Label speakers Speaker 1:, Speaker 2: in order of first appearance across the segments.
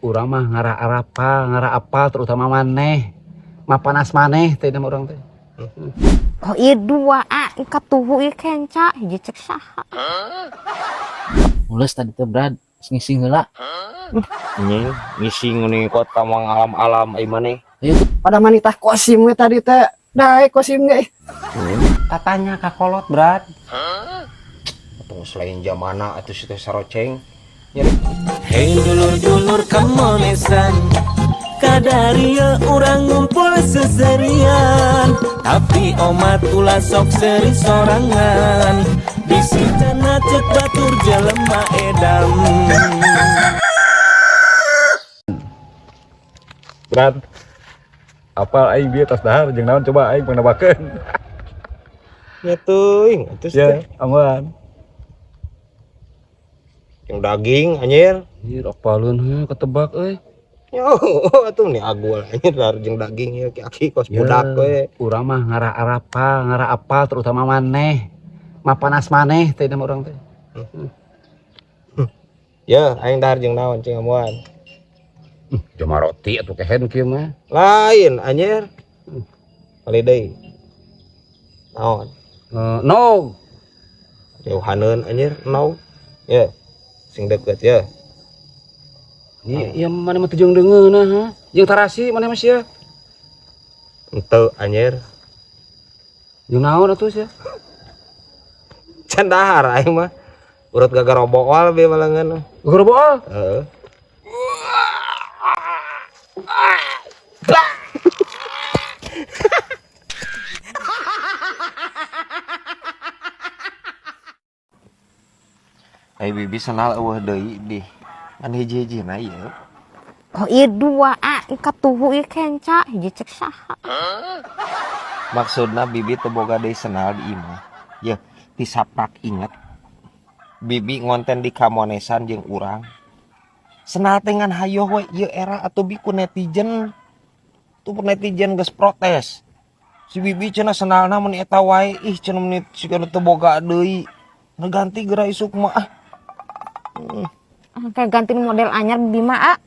Speaker 1: Urang mah ngara apa terutama maneh mah panas maneh teh nama urang teh.
Speaker 2: Oh iya dua katuhu ieu kenca hiji cek saha.
Speaker 3: Mulus tadi teh Brad ngising heula.
Speaker 4: Nying ngising nih kota mang alam-alam ai maneh.
Speaker 3: Ayo tuh
Speaker 5: Pada manitah kosim we tadi teh. Dae kosim ge.
Speaker 4: Katanya kakolot Brad. Atau selain jamana atuh situ saroceng.
Speaker 6: Hei dulur-dulur kamonesan Kadaria orang ngumpul seserian Tapi omat ulah sok seri sorangan Bisitana cek batur jelema edam
Speaker 1: Brad. Apal aing bieu tos dahar jeung naon coba aing pandabakeun.
Speaker 4: Ya teuing atuh
Speaker 1: Ya, aman.
Speaker 4: yang daging anjir.
Speaker 1: Ieu apaleun heuh ketebak euy.
Speaker 4: Yo atuh nih agul anjir dar jeung daging ya ki kos budak we.
Speaker 1: Urang mah ngara apa terutama maneh mah panas maneh teh nama urang teh.
Speaker 4: Ya aing dar jeung naon cing amuan.
Speaker 1: Cuma roti atuh kehen kieu mah.
Speaker 4: Lain anjir. Kali deui. Naon?
Speaker 1: No.
Speaker 4: Jauhaneun anjir no. Ya. Sing deket ya.
Speaker 1: Iya mana mah teu deungeunna ha. Jeung tarasi mana mah sia?
Speaker 4: Henteu anjir.
Speaker 1: Jeung naon atuh sia?
Speaker 4: Can dahar aing mah. Urut gagarobol be malangan.
Speaker 1: Gerobol.
Speaker 4: Heeh. Ai bibi senal eueuh deui di ngan hiji-hijina ieu.
Speaker 2: Oh iya dua katuhu ieu kenca hiji cek saha.
Speaker 4: Maksudna bibi teu boga deui senal di imah. Yeuh, tisaprak inget. Bibi ngonten di kamonesan jeung urang. Senal teh ngan hayo we ieu era atuh bi ku netizen. Tuh netizen geus protes. Si bibi cenah senalna mun eta wae ih cenah mun sikeun teu boga deui. Ngeganti geura isuk mah.
Speaker 2: Kayak ganti model anyar bima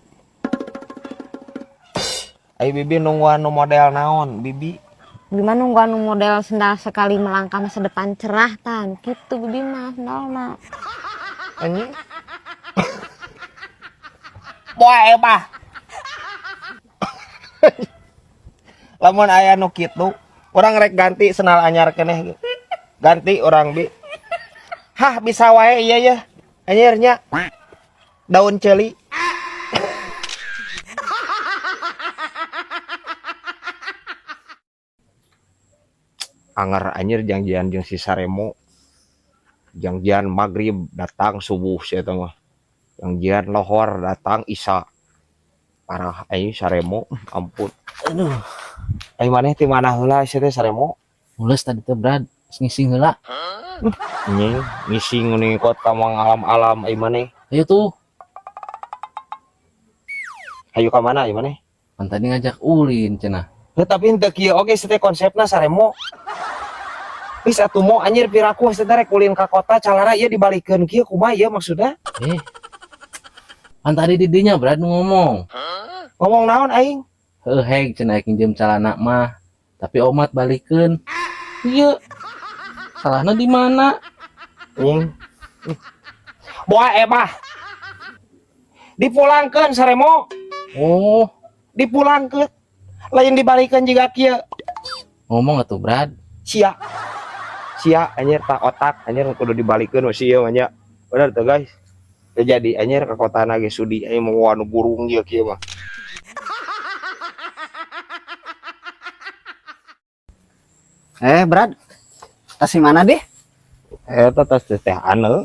Speaker 4: Ai bibi nungguan nu model naon bibi?
Speaker 2: Bima nungguan model sendal sekali melangkah masa depan cerah tan gitu bibi mah sendalna.
Speaker 4: Anjing. Boe bah. Lamun aya nu kitu, urang rek ganti sendal anyar keneh. Ganti urang bi. Hah bisa wae iya ya. Anyarnya daun celi. Anger anjir janjian jeung si Saremo. Janjian maghrib datang subuh sia eta mah. Janjian lohor datang isya. Parah aing Saremo, ampun. Aduh. Ai maneh ti mana heula sia teh Saremo?
Speaker 3: mulus tadi teh Brad ngising heula.
Speaker 4: Nying ngising nih kota mang alam-alam ai maneh.
Speaker 3: Ayo tuh
Speaker 4: Hayu ka mana ai maneh?
Speaker 3: kan tadi ngajak ulin cenah.
Speaker 4: Tapi henteu kieu oge teh konsepna Saremo. Wis atuh mo anjir piraku teh rek ulin ka kota calara ieu dibalikeun kieu kumaha ieu maksudna?
Speaker 3: Kan tadi di dinya Brad ngomong.
Speaker 4: Ngomong naon aing?
Speaker 3: Heg cenah kinjem calana mah. Tapi omat balikeun. Iya. Salahna di mana?
Speaker 4: Boa ebah. Dipulangkeun Saremo.
Speaker 3: Oh,
Speaker 4: Dipulangkeun. Lain dibalikeun jiga kieu.
Speaker 3: ngomong atuh Brad.
Speaker 4: Sia anjir tak otak anjir kudu dibalikeun we ieu nya. Bener tuh guys. Jadi anjir ka kota ge sudi aya mau anu burung ieu kieu mah.
Speaker 5: Brad. Tas di mana deh?
Speaker 4: Eta tas teh anu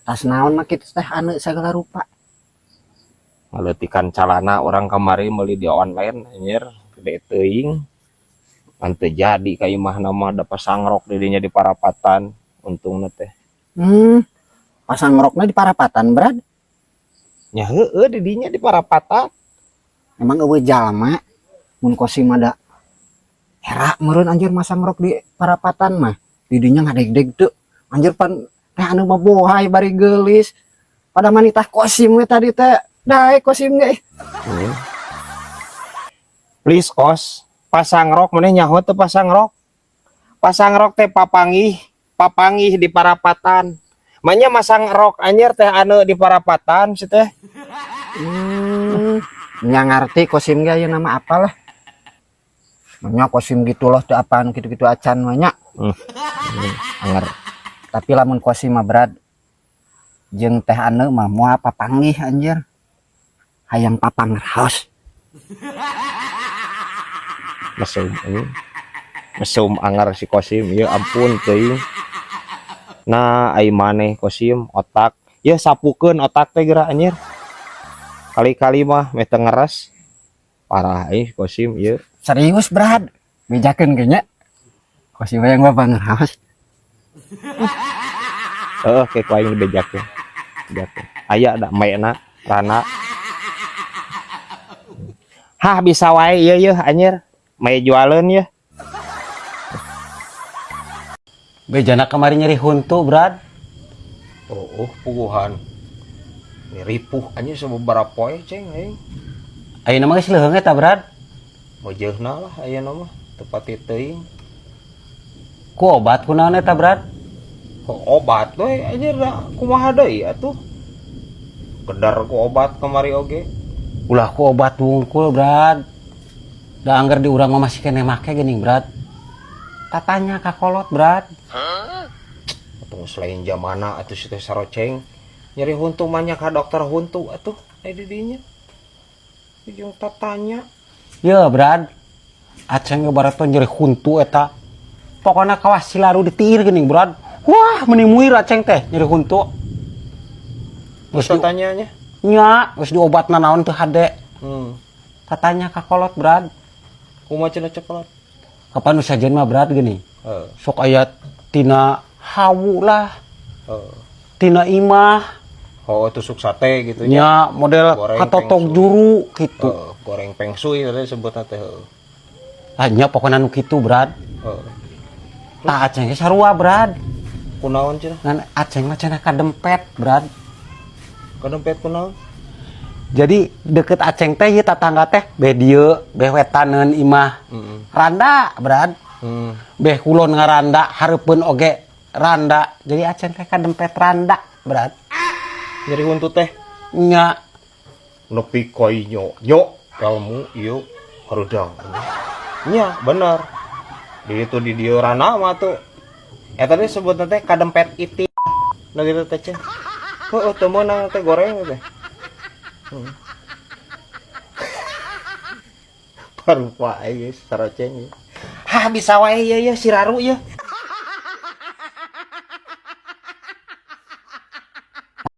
Speaker 5: Tas naon mah kitu teh anu sagala rupa.
Speaker 4: ngaleutikan calana orang kamari meuli di online anjir gede teuing. Kan teu jadi ka imah nama da pasangrok di dinya di parapatan untungna teh.
Speaker 5: Pasang rokna di parapatan, Brad.
Speaker 4: Nya heueuh di dinya di parapatan.
Speaker 5: Emang eueuh jalma mun kosim ada era meureun anjir masang rok di parapatan mah. Di dinya ngadeg-deg teu. Anjir pan teh anu mah bohay bari geulis. Pada manitah kosim we tadi teh Dah kosim ge.
Speaker 4: Please kos, pasang rok mana nyaho tuh pasang rok. Pasang rok teh papangih di parapatan. Manya masang rok anyar teh anu di parapatan sih teh.
Speaker 5: Nya ngarti kosim ge aya nama apalah. Nya kosim gitu loh teu apaan gitu-gitu acan mah nya. Anger. Tapi lamun kosim mah berat jeung teh anu mah moal papanggih anjir. Hayang papang raos.
Speaker 4: Mesum anger si kosim ya ampun teuing. Nah ai maneh kosim otak ya sapukeun otak teh geura anjir. Kali-kali mah meh teu ngeres. Parah kosim ieu.
Speaker 5: Serius berat. Bejakeun ge nya. Kosim hayang papang raos.
Speaker 4: Heeh kayak aing bejakeun. Bejakeun. Aya da maena rana. Hah bisa wae ieu anjir. Mae jualan ya.
Speaker 1: Bejana kemarin nyeri huntu, Brad.
Speaker 4: Oh, puguhan. Ini ripuh anjir sababaraha poe ceng aing.
Speaker 1: Ayeuna mah geus leuheung eta, Brad.
Speaker 4: Mojeuna lah ayeuna mah tepat teuing.
Speaker 1: Ku obat kunaon eta, Brad?
Speaker 4: Obat we anjir da kumaha deui atuh. Gedar ku obat kamari oge.
Speaker 1: Ulah ku obat wungkul, Brad. Da anggar di urang mah masih kene make geuning, Brad. Tatanya ka kolot, Brad.
Speaker 4: Atuh selain zamana atuh si teh saroceng. Nyeri huntu mah nya ka dokter huntu atuh aya di dinya. Ujung tatanya.
Speaker 1: Ya, Brad. Aceng ge barato nyeri huntu eta. Pokona kawas silaru ditiir geuning, Brad. Wah, meni muir aceng teh nyeri huntu.
Speaker 4: Geus tatanya nya.
Speaker 1: Nya, geus diobatna naon teu hade. Tatanya ka kolot, Brad.
Speaker 4: Kumaha cenah coklat?
Speaker 1: Kapan nu sajen mah, Brad geuning.
Speaker 4: Heeh.
Speaker 1: Sok aya tina hawu lah,
Speaker 4: Heeh.
Speaker 1: tina imah,
Speaker 4: Oh, tusuk sate gitu nya.
Speaker 1: nya model
Speaker 4: Goreng
Speaker 1: katotok
Speaker 4: pengsu.
Speaker 1: juru gitu.
Speaker 4: Goreng pengsui tadi sebutna teh.
Speaker 1: Lah nya pokona nu kitu, Brad.
Speaker 4: Heeh.
Speaker 1: Tah aceng ge sarua, Brad.
Speaker 4: Kunaon cenah?
Speaker 1: Ngan aceng mah cenah kadempet, Brad.
Speaker 4: Kadempet kunaon?
Speaker 1: Jadi deket aceng teh ieu tatangga teh beh dieu, beh wetaneun imah. Randa, Brad. Beh kulon ngaranda, hareupeun oge randa. Jadi aceng teh kadempet randa, Brad.
Speaker 4: Nyeri huntu teh.
Speaker 1: Nya
Speaker 4: Nepi koi nyo ilmu ieu harudang. Nya bener. Di itu di dieu rana mah tuh. Eta teh sebutna teh kadempet iti. Nah gitu teh cenah. Heuh teu meunang teh goreng teh. Parupa guys saroceng. Hah bisa wae ieu si raru ieu.